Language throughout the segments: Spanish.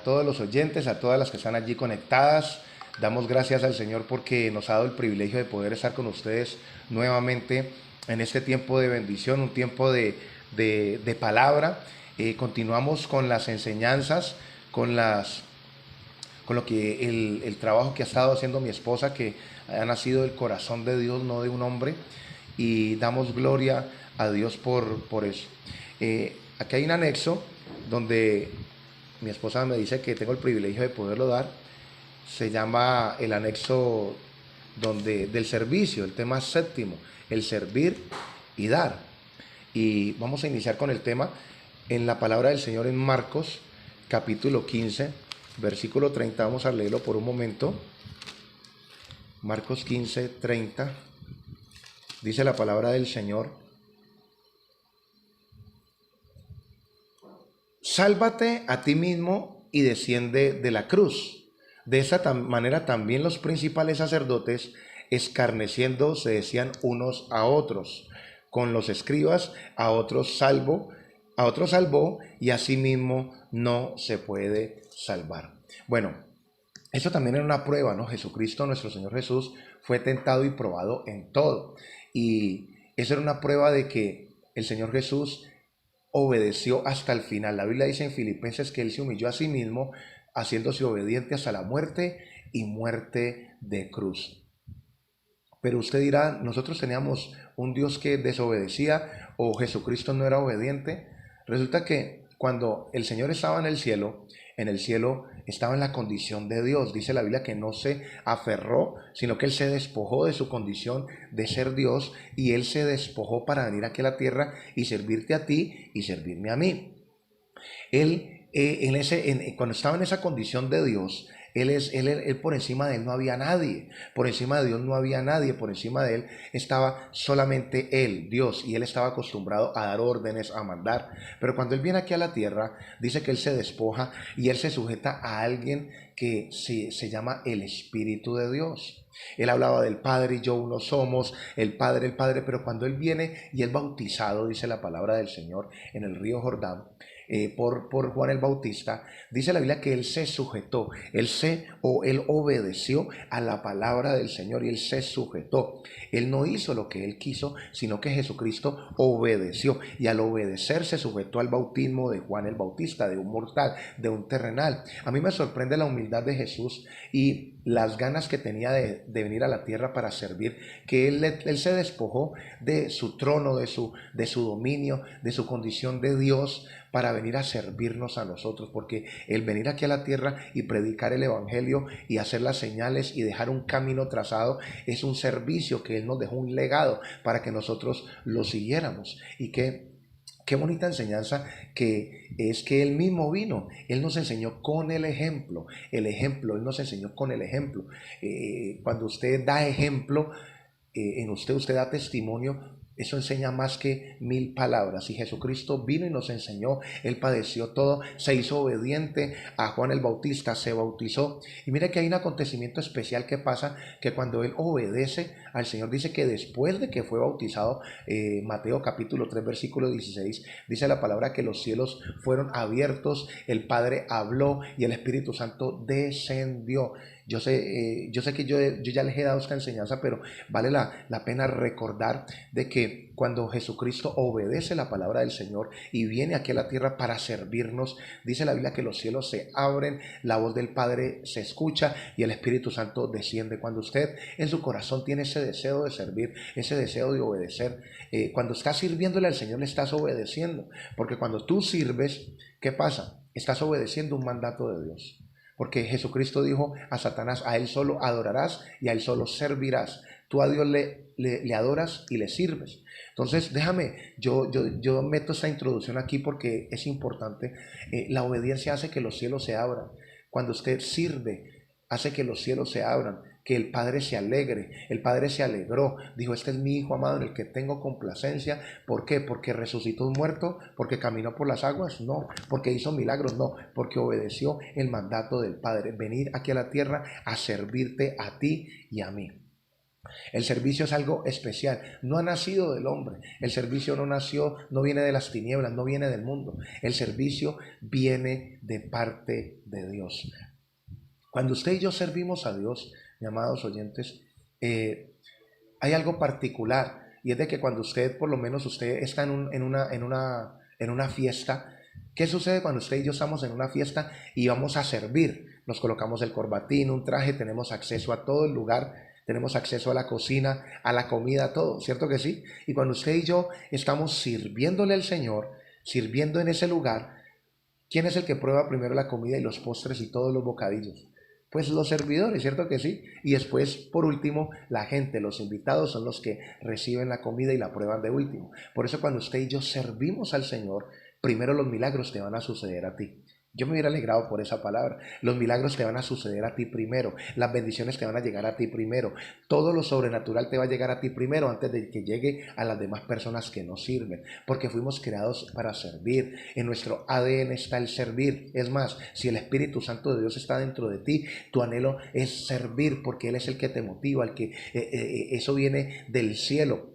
todos los oyentes, a todas las que están allí conectadas. Damos gracias al Señor porque nos ha dado el privilegio de poder estar con ustedes nuevamente en este tiempo de bendición, un tiempo de palabra. Continuamos con las enseñanzas, con lo que el trabajo que ha estado haciendo mi esposa, que ha nacido del corazón de Dios, no de un hombre, y damos gloria a Dios por eso. Aquí hay un anexo donde mi esposa me dice que tengo el privilegio de poderlo dar. Se llama el anexo del servicio, el tema séptimo, el servir y dar. Y vamos a iniciar con el tema en la palabra del Señor en Marcos, capítulo 15, versículo 30. Vamos a leerlo por un momento. Marcos 15, 30. Dice la palabra del Señor: sálvate a ti mismo y desciende de la cruz. De esa manera también los principales sacerdotes, escarneciendo, se decían unos a otros, con los escribas: a otros salvó, y a sí mismo no se puede salvar. Bueno, eso también era una prueba, ¿no? Jesucristo, nuestro Señor Jesús, fue tentado y probado en todo. Y eso era una prueba de que el Señor Jesús obedeció hasta el final. La Biblia dice en Filipenses que Él se humilló a sí mismo, haciéndose obediente hasta la muerte y muerte de cruz. Pero usted dirá, nosotros teníamos un Dios que desobedecía, o Jesucristo no era obediente. Resulta que cuando el Señor estaba en el cielo estaba en la condición de Dios. Dice la Biblia que no se aferró, sino que Él se despojó de su condición de ser Dios, y Él se despojó para venir aquí a la tierra y servirte a ti y servirme a mí. Él, cuando estaba en esa condición de Dios, él por encima de él no había nadie, por encima de Dios no había nadie, por encima de él estaba solamente él, Dios, y él estaba acostumbrado a dar órdenes, a mandar. Pero cuando él viene aquí a la tierra, dice que él se despoja y él se sujeta a alguien que se llama el Espíritu de Dios. Él hablaba del Padre: y yo uno somos, el Padre, pero cuando él viene y es bautizado, dice la palabra del Señor, en el río Jordán, por Juan el Bautista, dice la Biblia que él se sujetó, él obedeció a la palabra del Señor, y él se sujetó. Él no hizo lo que él quiso, sino que Jesucristo obedeció, y al obedecer se sujetó al bautismo de Juan el Bautista, de un mortal, de un terrenal. A mí me sorprende la humildad de Jesús y las ganas que tenía de venir a la tierra para servir, que él se despojó de su trono, de su dominio, de su condición de Dios, para venir a servirnos a nosotros, porque el venir aquí a la tierra y predicar el evangelio y hacer las señales y dejar un camino trazado es un servicio que Él nos dejó, un legado para que nosotros lo siguiéramos. Y qué bonita enseñanza que es que Él mismo vino. Él nos enseñó con el ejemplo, Él nos enseñó con el ejemplo. Cuando usted da ejemplo, en usted da testimonio, eso enseña más que 1000 palabras. Y Jesucristo vino y nos enseñó, Él padeció todo, se hizo obediente a Juan el Bautista, se bautizó. Y mire que hay un acontecimiento especial que pasa, que cuando Él obedece al Señor, dice que después de que fue bautizado, Mateo capítulo 3 versículo 16, dice la palabra que los cielos fueron abiertos, el Padre habló y el Espíritu Santo descendió. Yo sé que yo ya les he dado esta enseñanza, pero vale la pena recordar de que cuando Jesucristo obedece la palabra del Señor y viene aquí a la tierra para servirnos, dice la Biblia que los cielos se abren, la voz del Padre se escucha y el Espíritu Santo desciende. Cuando usted en su corazón tiene ese deseo de servir, ese deseo de obedecer, cuando estás sirviéndole al Señor, le estás obedeciendo, porque cuando tú sirves, ¿qué pasa? Estás obedeciendo un mandato de Dios. Porque Jesucristo dijo a Satanás: a Él solo adorarás y a Él solo servirás. Tú a Dios le adoras y le sirves. Entonces, déjame, yo meto esta introducción aquí porque es importante. La obediencia hace que los cielos se abran. Cuando usted sirve, hace que los cielos se abran, que el Padre se alegre. El Padre se alegró, dijo: este es mi Hijo amado en el que tengo complacencia. ¿Por qué? ¿Porque resucitó un muerto? ¿Porque caminó por las aguas? No. ¿Porque hizo milagros? No. Porque obedeció el mandato del Padre: venir aquí a la tierra a servirte a ti y a mí. El servicio es algo especial, no ha nacido del hombre, el servicio no nació, no viene de las tinieblas, no viene del mundo, el servicio viene de parte de Dios. Cuando usted y yo servimos a Dios, mis amados oyentes, hay algo particular, y es de que cuando usted, por lo menos usted está en una fiesta. ¿Qué sucede cuando usted y yo estamos en una fiesta y vamos a servir? Nos colocamos el corbatín, un traje, tenemos acceso a todo el lugar, tenemos acceso a la cocina, a la comida, todo, ¿cierto que sí? Y cuando usted y yo estamos sirviéndole al Señor, sirviendo en ese lugar, ¿quién es el que prueba primero la comida y los postres y todos los bocadillos? Pues los servidores, ¿cierto que sí? Y después, por último, la gente, los invitados son los que reciben la comida y la prueban de último. Por eso cuando usted y yo servimos al Señor, primero los milagros te van a suceder a ti. Yo me hubiera alegrado por esa palabra. Los milagros te van a suceder a ti primero. Las bendiciones te van a llegar a ti primero. Todo lo sobrenatural te va a llegar a ti primero antes de que llegue a las demás personas que nos sirven. Porque fuimos creados para servir. En nuestro ADN está el servir. Es más, si el Espíritu Santo de Dios está dentro de ti, tu anhelo es servir porque Él es el que te motiva, el que eso viene del cielo.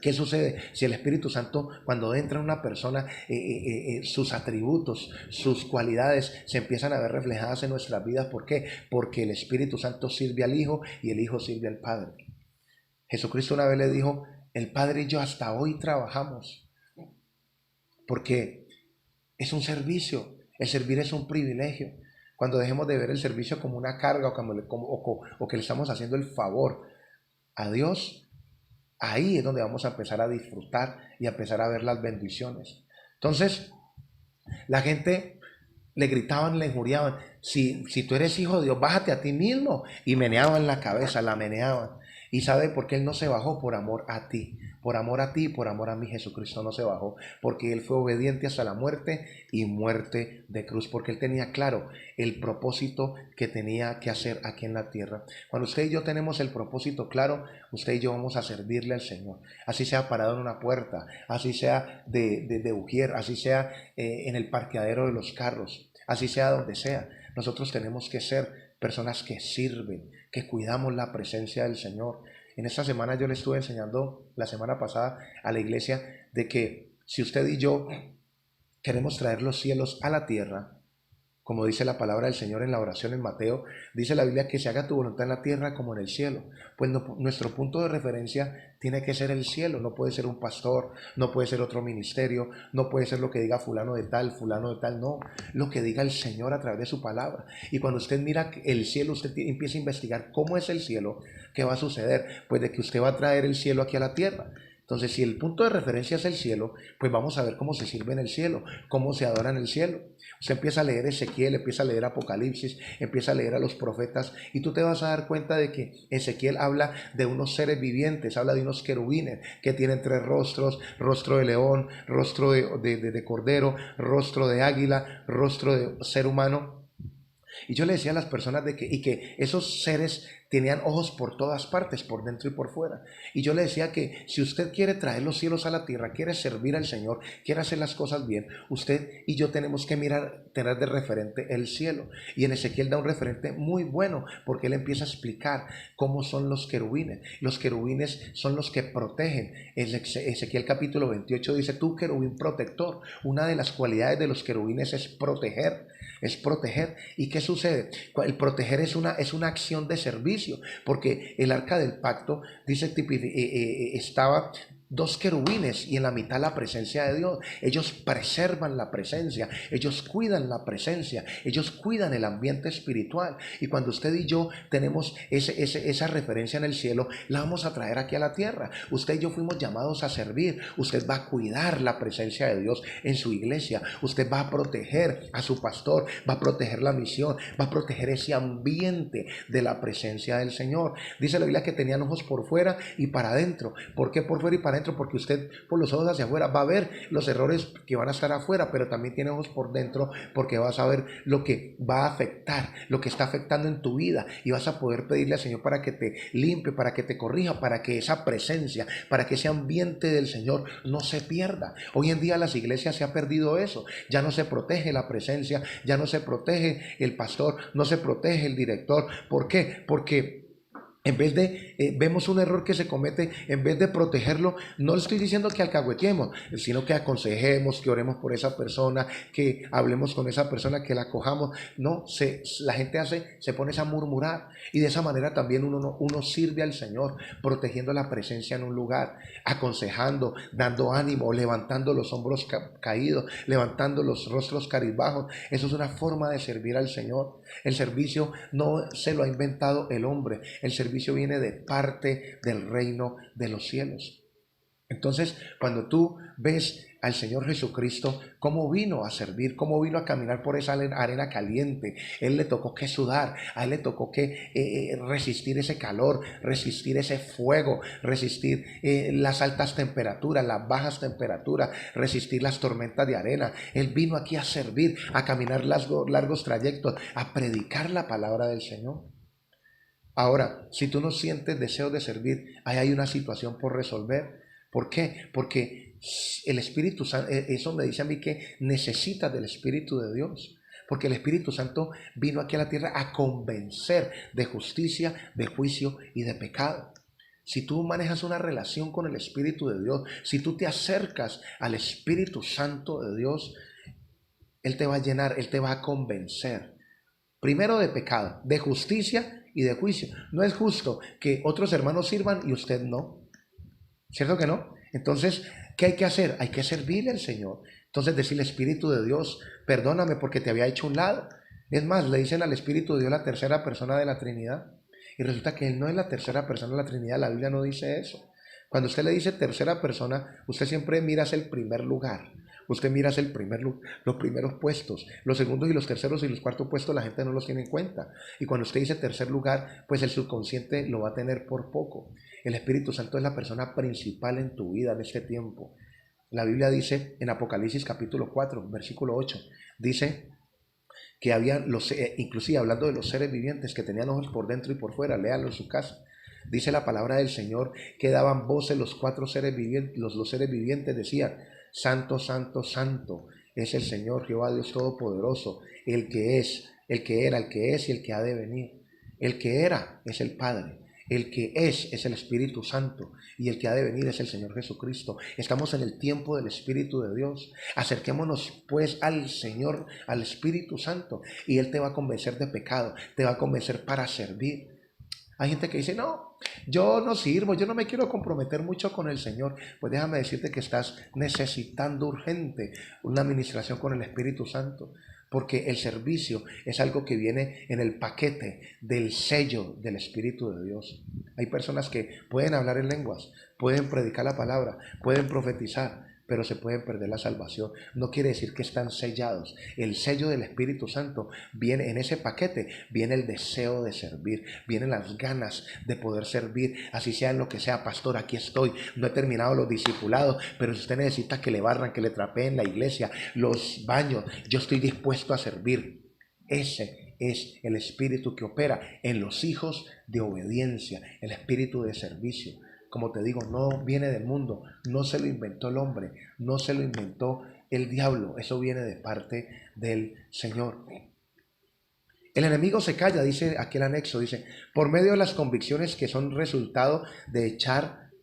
¿Qué sucede? Si el Espíritu Santo, cuando entra en una persona, sus atributos, sus cualidades se empiezan a ver reflejadas en nuestras vidas. ¿Por qué? Porque el Espíritu Santo sirve al Hijo y el Hijo sirve al Padre. Jesucristo una vez le dijo, el Padre y yo hasta hoy trabajamos, porque es un servicio, el servir es un privilegio. Cuando dejemos de ver el servicio como una carga o que le estamos haciendo el favor a Dios, ahí es donde vamos a empezar a disfrutar y a empezar a ver las bendiciones. Entonces, la gente le gritaban, le injuriaban, si tú eres hijo de Dios, bájate a ti mismo. Y meneaban la cabeza, la meneaban. ¿Y sabe por qué Él no se bajó? Por amor a ti. Por amor a ti, por amor a mí, Jesucristo no se bajó. Porque Él fue obediente hasta la muerte y muerte de cruz. Porque Él tenía claro el propósito que tenía que hacer aquí en la tierra. Cuando usted y yo tenemos el propósito claro, usted y yo vamos a servirle al Señor. Así sea parado en una puerta, así sea de ujier, así sea en el parqueadero de los carros, así sea donde sea. Nosotros tenemos que ser personas que sirven, que cuidamos la presencia del Señor. En esta semana yo le estuve enseñando la semana pasada a la iglesia de que si usted y yo queremos traer los cielos a la tierra, como dice la palabra del Señor en la oración en Mateo, dice la Biblia que se haga tu voluntad en la tierra como en el cielo. Pues nuestro punto de referencia tiene que ser el cielo, no puede ser un pastor, no puede ser otro ministerio, no puede ser lo que diga fulano de tal, no, lo que diga el Señor a través de su palabra. Y cuando usted mira el cielo, usted empieza a investigar cómo es el cielo, ¿qué va a suceder? Pues de que usted va a traer el cielo aquí a la tierra. Entonces, si el punto de referencia es el cielo, pues vamos a ver cómo se sirve en el cielo, cómo se adora en el cielo. Usted empieza a leer Ezequiel, empieza a leer Apocalipsis, empieza a leer a los profetas y tú te vas a dar cuenta de que Ezequiel habla de unos seres vivientes, habla de unos querubines que tienen 3 rostros, rostro de león, rostro de cordero, rostro de águila, rostro de ser humano. Y yo le decía a las personas que esos seres tenían ojos por todas partes, por dentro y por fuera. Y yo le decía que si usted quiere traer los cielos a la tierra, quiere servir al Señor, quiere hacer las cosas bien, usted y yo tenemos que tener de referente el cielo. Y en Ezequiel da un referente muy bueno, porque él empieza a explicar cómo son los querubines. Los querubines son los que protegen. Ezequiel capítulo 28 dice, tú querubín protector. Una de las cualidades de los querubines es proteger. Es proteger. ¿Y qué sucede? El proteger es una acción de servicio, porque el arca del pacto dice estaba 2 querubines y en la mitad la presencia de Dios. Ellos preservan la presencia, ellos cuidan la presencia, ellos cuidan el ambiente espiritual. Y cuando usted y yo tenemos esa referencia en el cielo, la vamos a traer aquí a la tierra. Usted y yo fuimos llamados a servir. Usted va a cuidar la presencia de Dios en su iglesia. Usted va a proteger a su pastor, va a proteger la misión, va a proteger ese ambiente de la presencia del Señor. Dice la Biblia que tenían ojos por fuera y para adentro. ¿Por qué por fuera y para adentro? Porque usted por los ojos hacia afuera va a ver los errores que van a estar afuera, pero también tiene ojos por dentro porque vas a ver lo que va a afectar, lo que está afectando en tu vida, y vas a poder pedirle al Señor para que te limpie, para que te corrija, para que esa presencia, para que ese ambiente del Señor no se pierda. Hoy en día las iglesias se ha perdido eso, ya no se protege la presencia, ya no se protege el pastor, no se protege el director. ¿Por qué? Porque En vez de, vemos un error que se comete, en vez de protegerlo, no le estoy diciendo que alcahueteemos, sino que aconsejemos, que oremos por esa persona, que hablemos con esa persona, que la acojamos. No, la gente se pone a murmurar, y de esa manera también uno sirve al Señor, protegiendo la presencia en un lugar, aconsejando, dando ánimo, levantando los hombros caídos, levantando los rostros cabizbajos. Eso es una forma de servir al Señor. El servicio no se lo ha inventado el hombre, el servicio viene de parte del reino de los cielos. Entonces, cuando tú ves al Señor Jesucristo, cómo vino a servir, cómo vino a caminar por esa arena caliente, Él le tocó que sudar, a Él le tocó que resistir ese calor, resistir ese fuego, resistir las altas temperaturas, las bajas temperaturas, resistir las tormentas de arena. Él vino aquí a servir, a caminar largos trayectos, a predicar la palabra del Señor. Ahora, si tú no sientes deseo de servir, ahí hay una situación por resolver. ¿Por qué? Porque el Espíritu Santo, eso me dice a mí que necesitas del Espíritu de Dios. Porque el Espíritu Santo vino aquí a la tierra a convencer de justicia, de juicio y de pecado. Si tú manejas una relación con el Espíritu de Dios, si tú te acercas al Espíritu Santo de Dios, Él te va a llenar, Él te va a convencer. Primero de pecado, de justicia y de juicio. No es justo que otros hermanos sirvan y usted no. ¿Cierto que no? Entonces, ¿qué hay que hacer? Hay que servirle al Señor. Entonces decirle, Espíritu de Dios, perdóname porque te había hecho un lado. Es más, le dicen al Espíritu de Dios la tercera persona de la Trinidad. Y resulta que Él no es la tercera persona de la Trinidad. La Biblia no dice eso. Cuando usted le dice tercera persona, usted siempre mira hacia el primer lugar. Usted mira hacia los primeros puestos. Los segundos y los terceros y los cuartos puestos la gente no los tiene en cuenta. Y cuando usted dice tercer lugar, pues el subconsciente lo va a tener por poco. El Espíritu Santo es la persona principal en tu vida en este tiempo. La Biblia dice en Apocalipsis capítulo 4, versículo 8, dice que habían inclusive hablando de los seres vivientes que tenían ojos por dentro y por fuera, léalo en su casa. Dice la palabra del Señor que daban voces los cuatro seres vivientes, los seres vivientes decían, Santo, Santo, Santo es el Señor Jehová Dios Todopoderoso, el que es, el que era, el que es y el que ha de venir. El que era es el Padre, el que es el Espíritu Santo y el que ha de venir es el Señor Jesucristo. Estamos en el tiempo del Espíritu de Dios. Acerquémonos pues al Señor, al Espíritu Santo, y Él te va a convencer de pecado, te va a convencer para servir. Hay gente que dice, no, yo no sirvo, yo no me quiero comprometer mucho con el Señor. Pues déjame decirte que estás necesitando urgente una administración con el Espíritu Santo, porque el servicio es algo que viene en el paquete del sello del Espíritu de Dios. Hay personas que pueden hablar en lenguas, pueden predicar la palabra, pueden profetizar, pero se pueden perder la salvación. No quiere decir que están sellados. El sello del Espíritu Santo viene en ese paquete, viene el deseo de servir, vienen las ganas de poder servir, así sea en lo que sea. Pastor, aquí estoy, no he terminado los discipulados, pero si usted necesita que le barran, que le trapeen la iglesia, los baños, yo estoy dispuesto a servir. Ese es el espíritu que opera en los hijos de obediencia, el espíritu de servicio. Como te digo, no viene del mundo, no se lo inventó el hombre, no se lo inventó el diablo, eso viene de parte del Señor. El enemigo se calla, dice aquel anexo, dice, por medio de las convicciones que son resultado de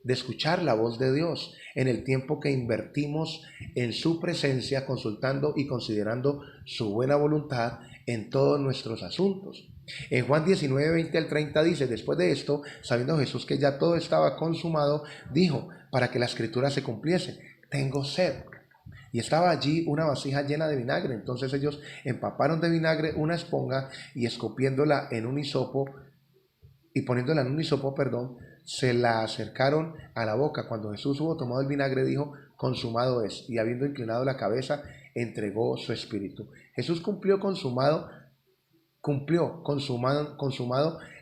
escuchar la voz de Dios en el tiempo que invertimos en su presencia, consultando y considerando su buena voluntad en todos nuestros asuntos. En Juan 19, 20 al 30 dice, después de esto, sabiendo Jesús que ya todo estaba consumado, dijo, para que la escritura se cumpliese, tengo sed. Y estaba allí una vasija llena de vinagre. Entonces ellos empaparon de vinagre una esponja y escupiéndola en un hisopo, y poniéndola en un hisopo, se la acercaron a la boca. Cuando Jesús hubo tomado el vinagre, dijo, consumado es. Y habiendo inclinado la cabeza, entregó su espíritu. Jesús cumplió, consumado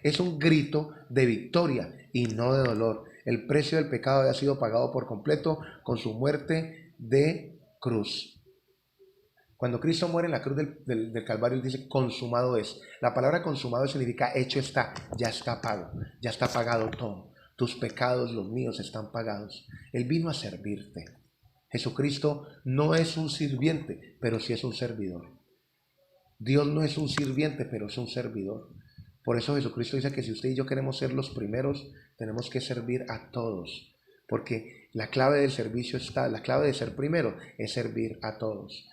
es un grito de victoria y no de dolor. El precio del pecado había sido pagado por completo con su muerte de cruz. Cuando Cristo muere en la cruz del Calvario, Él dice, consumado es. La palabra consumado significa hecho está, ya está pago, ya está pagado todo. Tus pecados, los míos, están pagados. Él vino a servirte. Jesucristo no es un sirviente, pero sí es un servidor. Dios no es un sirviente, pero es un servidor. Por eso Jesucristo dice que si usted y yo queremos ser los primeros, tenemos que servir a todos. Porque la clave del servicio está, la clave de ser primero es servir a todos.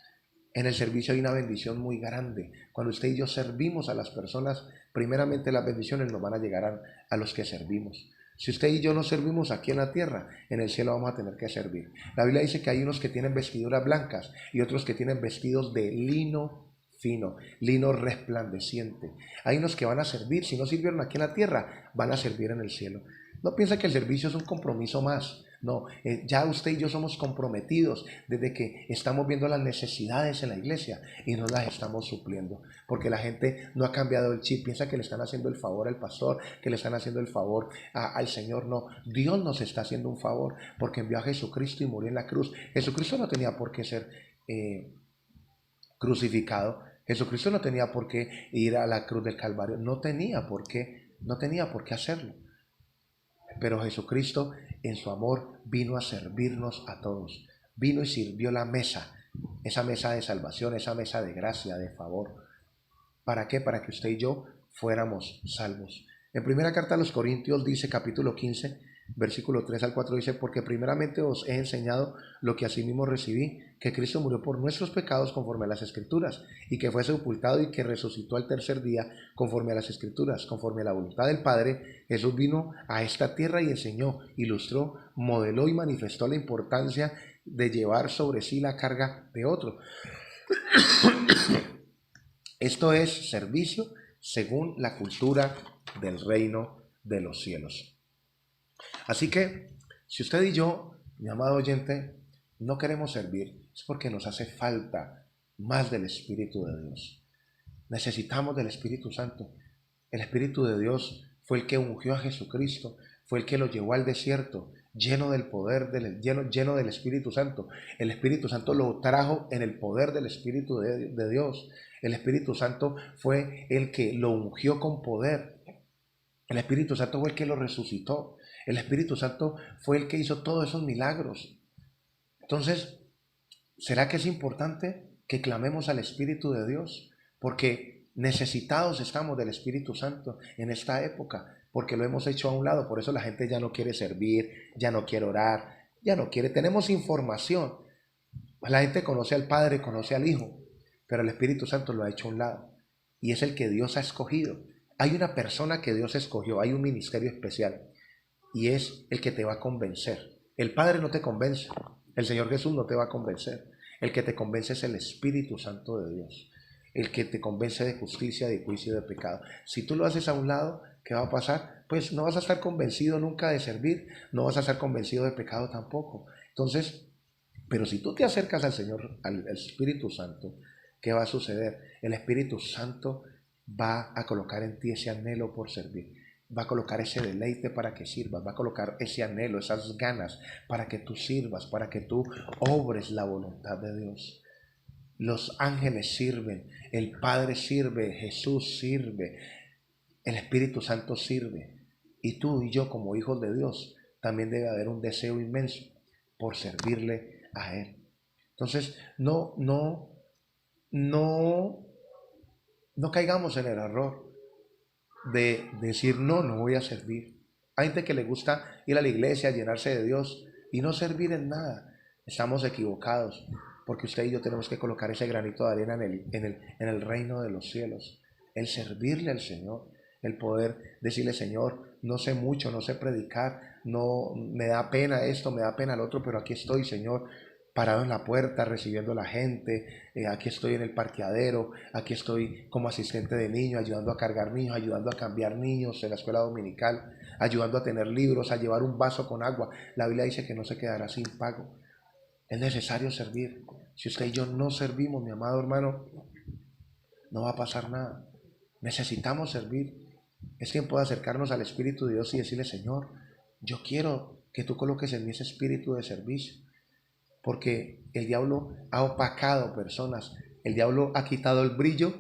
En el servicio hay una bendición muy grande. Cuando usted y yo servimos a las personas, primeramente las bendiciones nos van a llegar a los que servimos. Si usted y yo no servimos aquí en la tierra, en el cielo vamos a tener que servir. La Biblia dice que hay unos que tienen vestiduras blancas y otros que tienen vestidos de lino fino, lino resplandeciente. Hay unos que van a servir, si no sirvieron aquí en la tierra, van a servir en el cielo. No piensa que el servicio es un compromiso más. No, ya usted y yo somos comprometidos desde que estamos viendo las necesidades en la iglesia y nos las estamos supliendo. Porque la gente no ha cambiado el chip, piensa que le están haciendo el favor al pastor, que le están haciendo el favor al Señor. No, Dios nos está haciendo un favor porque envió a Jesucristo y murió en la cruz. Jesucristo no tenía por qué ser crucificado. Jesucristo no tenía por qué ir a la cruz del Calvario. No tenía por qué hacerlo. Pero Jesucristo en su amor vino a servirnos a todos. Vino y sirvió la mesa, esa mesa de salvación, esa mesa de gracia, de favor. ¿Para qué? Para que usted y yo fuéramos salvos. En primera carta a los Corintios dice, capítulo 15, versículo 3 al 4, dice: porque primeramente os he enseñado lo que asimismo recibí, que Cristo murió por nuestros pecados conforme a las Escrituras, y que fue sepultado y que resucitó al tercer día conforme a las Escrituras, conforme a la voluntad del Padre. Jesús vino a esta tierra y enseñó, ilustró, modeló y manifestó la importancia de llevar sobre sí la carga de otro. Esto es servicio según la cultura del reino de los cielos. Así que, si usted y yo, mi amado oyente, no queremos servir, es porque nos hace falta más del Espíritu de Dios. Necesitamos del Espíritu Santo. El Espíritu de Dios fue el que ungió a Jesucristo, fue el que lo llevó al desierto, lleno del poder, lleno del Espíritu Santo. El Espíritu Santo lo trajo en el poder del Espíritu de Dios. El Espíritu Santo fue el que lo ungió con poder. El Espíritu Santo fue el que lo resucitó. El Espíritu Santo fue el que hizo todos esos milagros. Entonces, ¿será que es importante que clamemos al Espíritu de Dios? Porque necesitados estamos del Espíritu Santo en esta época, porque lo hemos hecho a un lado. Por eso la gente ya no quiere servir, ya no quiere orar, ya no quiere. Tenemos información. La gente conoce al Padre, conoce al Hijo, pero el Espíritu Santo lo ha hecho a un lado. Y es el que Dios ha escogido. Hay una persona que Dios escogió, hay un ministerio especial, y es el que te va a convencer. El Padre no te convence, el Señor Jesús no te va a convencer. El que te convence es el Espíritu Santo de Dios, el que te convence de justicia, de juicio y de pecado. Si tú lo haces a un lado, ¿qué va a pasar? Pues no vas a estar convencido nunca de servir, no vas a estar convencido de pecado tampoco. Entonces, pero si tú te acercas al Señor, al Espíritu Santo, ¿qué va a suceder? El Espíritu Santo va a colocar en ti ese anhelo por servir. Va a colocar ese deleite para que sirvas, va a colocar ese anhelo, esas ganas para que tú sirvas, para que tú obres la voluntad de Dios. Los ángeles sirven, el Padre sirve, Jesús sirve, el Espíritu Santo sirve. Y tú y yo como hijos de Dios también debe haber un deseo inmenso por servirle a Él. Entonces, no caigamos en el error de decir, no voy a servir. Hay gente que le gusta ir a la iglesia, llenarse de Dios y no servir en nada. Estamos equivocados, porque usted y yo tenemos que colocar ese granito de arena en el reino de los cielos. El servirle al Señor, el poder decirle: Señor, no sé mucho, no sé predicar, no me da pena esto, me da pena lo otro, pero aquí estoy, Señor, parado en la puerta, recibiendo a la gente, aquí estoy en el parqueadero, aquí estoy como asistente de niños, ayudando a cargar niños, ayudando a cambiar niños en la escuela dominical, ayudando a tener libros, a llevar un vaso con agua. La Biblia dice que no se quedará sin pago. Es necesario servir. Si usted y yo no servimos, mi amado hermano, no va a pasar nada. Necesitamos servir. Es tiempo de acercarnos al Espíritu de Dios y decirle: Señor, yo quiero que tú coloques en mí ese espíritu de servicio. Porque el diablo ha opacado personas, el diablo ha quitado el brillo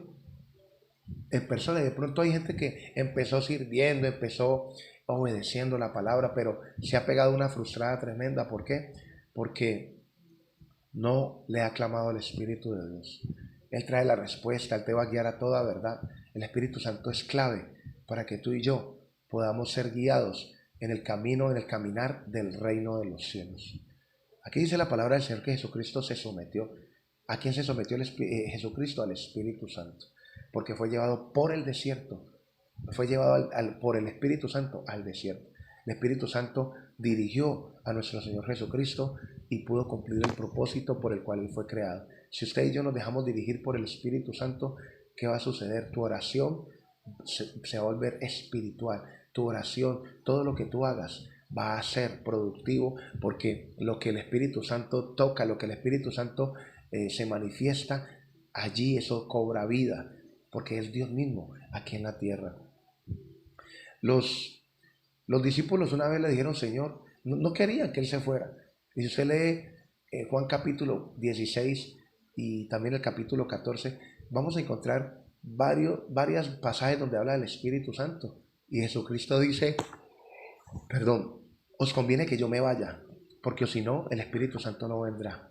en personas. De pronto hay gente que empezó sirviendo, empezó obedeciendo la palabra, pero se ha pegado una frustrada tremenda. ¿Por qué? Porque no le ha clamado al Espíritu de Dios. Él trae la respuesta, Él te va a guiar a toda verdad. El Espíritu Santo es clave para que tú y yo podamos ser guiados en el camino, en el caminar del reino de los cielos. Aquí dice la palabra del Señor que Jesucristo se sometió. ¿A quién se sometió Jesucristo? Al Espíritu Santo, porque fue llevado por el desierto, fue llevado por el Espíritu Santo al desierto. El Espíritu Santo dirigió a nuestro Señor Jesucristo y pudo cumplir el propósito por el cual Él fue creado. Si usted y yo nos dejamos dirigir por el Espíritu Santo, ¿qué va a suceder? Tu oración se va a volver espiritual. Tu oración, todo lo que tú hagas, va a ser productivo, porque lo que el Espíritu Santo toca, lo que el Espíritu Santo se manifiesta, allí eso cobra vida, porque es Dios mismo aquí en la tierra. Los discípulos una vez le dijeron, Señor, no querían que Él se fuera. Y si usted lee Juan capítulo 16 y también el capítulo 14, vamos a encontrar varios pasajes donde habla del Espíritu Santo. Y Jesucristo dice, perdón, os conviene que yo me vaya, porque si no, el Espíritu Santo no vendrá.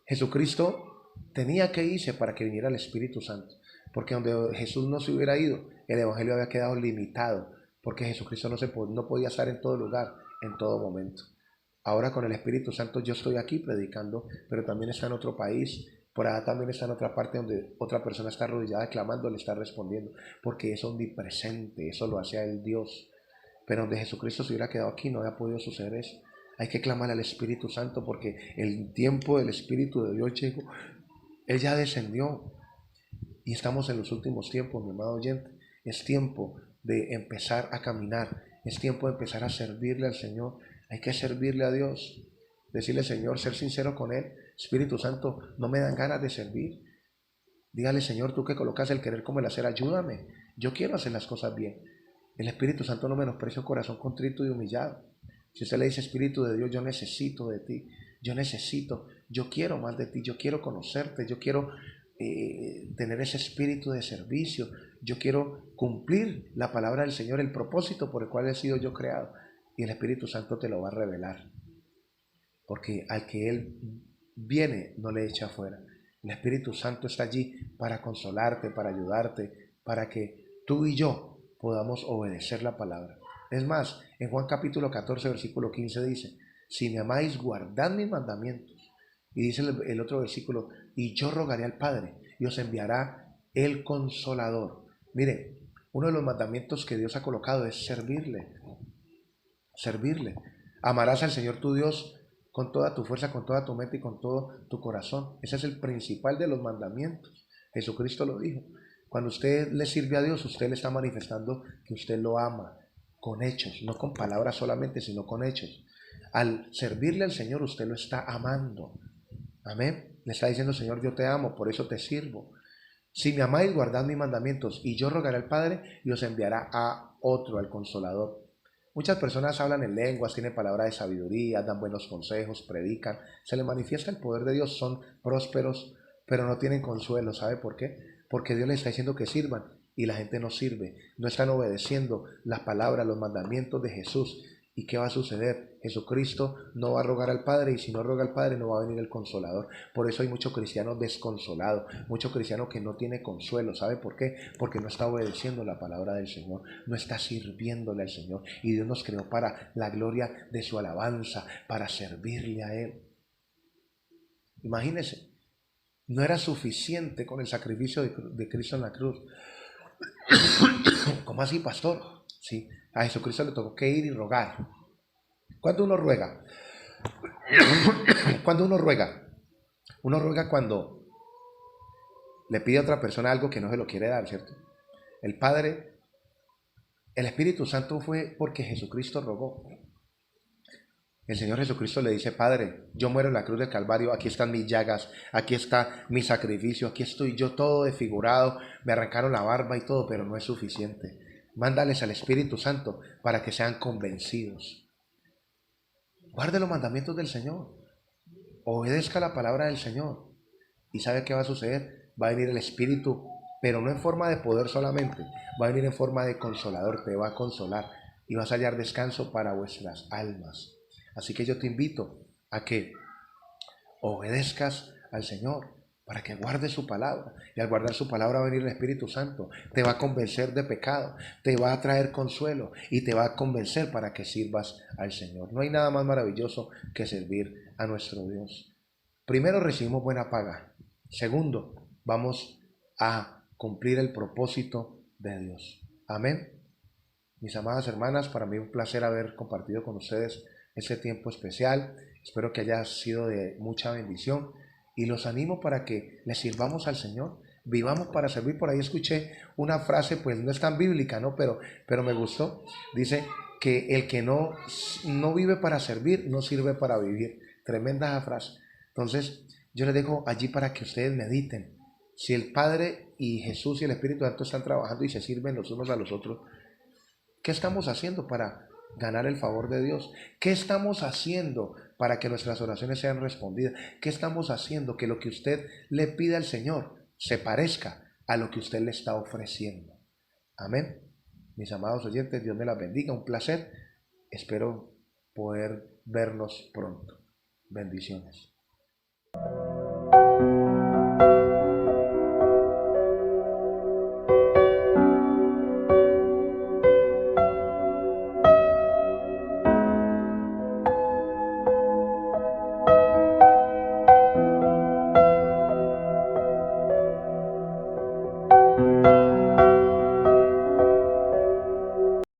Jesucristo tenía que irse para que viniera el Espíritu Santo, porque donde Jesús no se hubiera ido, el Evangelio había quedado limitado, porque Jesucristo no podía estar en todo lugar, en todo momento. Ahora con el Espíritu Santo yo estoy aquí predicando, pero también está en otro país, por allá también está en otra parte donde otra persona está arrodillada clamando, le está respondiendo, porque es omnipresente, eso lo hace a él Dios. Pero donde Jesucristo se hubiera quedado aquí no había podido suceder eso. Hay que clamar al Espíritu Santo porque el tiempo del Espíritu de Dios llegó. Él ya descendió y estamos en los últimos tiempos, mi amado oyente. Es tiempo de empezar a caminar. Es tiempo de empezar a servirle al Señor. Hay que servirle a Dios. Decirle, Señor, ser sincero con Él. Espíritu Santo, no me dan ganas de servir. Dígale, Señor, tú que colocas el querer como el hacer, ayúdame. Yo quiero hacer las cosas bien. El Espíritu Santo no menosprecia un corazón contrito y humillado. Si usted le dice, Espíritu de Dios, yo necesito de ti, yo quiero más de ti, yo quiero conocerte, yo quiero tener ese espíritu de servicio, yo quiero cumplir la palabra del Señor, el propósito por el cual he sido yo creado. Y el Espíritu Santo te lo va a revelar, porque al que Él viene no le echa afuera. El Espíritu Santo está allí para consolarte, para ayudarte, para que tú y yo podamos obedecer la palabra. Es más, en Juan capítulo 14, versículo 15 dice, si me amáis, guardad mis mandamientos. Y dice el otro versículo, y yo rogaré al Padre y os enviará el Consolador. Mire, uno de los mandamientos que Dios ha colocado es servirle. Amarás al Señor tu Dios con toda tu fuerza, con toda tu mente y con todo tu corazón. Ese es el principal de los mandamientos. Jesucristo lo dijo. Cuando usted le sirve a Dios, usted le está manifestando que usted lo ama con hechos, no con palabras solamente, sino con hechos. Al servirle al Señor, usted lo está amando. Amén. Le está diciendo, Señor, yo te amo, por eso te sirvo. Si me amáis, guardad mis mandamientos, y yo rogaré al Padre y os enviará a otro, al Consolador. Muchas personas hablan en lenguas, tienen palabras de sabiduría, dan buenos consejos, predican, se les manifiesta el poder de Dios, son prósperos, pero no tienen consuelo. ¿Sabe por qué? Porque Dios les está diciendo que sirvan y la gente no sirve, no están obedeciendo las palabras, los mandamientos de Jesús. ¿Y qué va a suceder? Jesucristo no va a rogar al Padre, y si no roga al Padre no va a venir el Consolador. Por eso hay muchos cristianos desconsolados, muchos cristianos que no tienen consuelo. ¿Sabe por qué? Porque no está obedeciendo la palabra del Señor, no está sirviéndole al Señor. Y Dios nos creó para la gloria de su alabanza, para servirle a Él. Imagínense, no era suficiente con el sacrificio de Cristo en la cruz. ¿Cómo así, pastor? Sí, a Jesucristo le tocó que ir y rogar. ¿Cuándo uno ruega? ¿Cuándo uno ruega? Uno ruega cuando le pide a otra persona algo que no se lo quiere dar, ¿cierto? El Padre, el Espíritu Santo fue porque Jesucristo rogó. El Señor Jesucristo le dice, Padre, yo muero en la cruz del Calvario, aquí están mis llagas, aquí está mi sacrificio, aquí estoy yo todo desfigurado, me arrancaron la barba y todo, pero no es suficiente. Mándales al Espíritu Santo para que sean convencidos. Guarde los mandamientos del Señor, obedezca la palabra del Señor. ¿Y sabe qué va a suceder? Va a venir el Espíritu, pero no en forma de poder solamente, va a venir en forma de consolador, te va a consolar y vas a hallar descanso para vuestras almas. Así que yo te invito a que obedezcas al Señor, para que guardes su palabra. Y al guardar su palabra va a venir el Espíritu Santo, te va a convencer de pecado, te va a traer consuelo y te va a convencer para que sirvas al Señor. No hay nada más maravilloso que servir a nuestro Dios. Primero, recibimos buena paga. Segundo, vamos a cumplir el propósito de Dios. Amén. Mis amadas hermanas, para mí un placer haber compartido con ustedes este tiempo especial. Espero que haya sido de mucha bendición y los animo para que le sirvamos al Señor. Vivamos para servir. Por ahí escuché una frase, pues no es tan bíblica, ¿no? Pero me gustó. Dice que el que no vive para servir, no sirve para vivir. Tremenda esa frase. Entonces, yo les dejo allí para que ustedes mediten. Si el Padre y Jesús y el Espíritu Santo están trabajando y se sirven los unos a los otros, ¿qué estamos haciendo para ganar el favor de Dios? ¿Qué estamos haciendo para que nuestras oraciones sean respondidas? ¿Qué estamos haciendo que lo que usted le pide al Señor se parezca a lo que usted le está ofreciendo? Amén. Mis amados oyentes, Dios me las bendiga. Un placer. Espero poder vernos pronto. Bendiciones.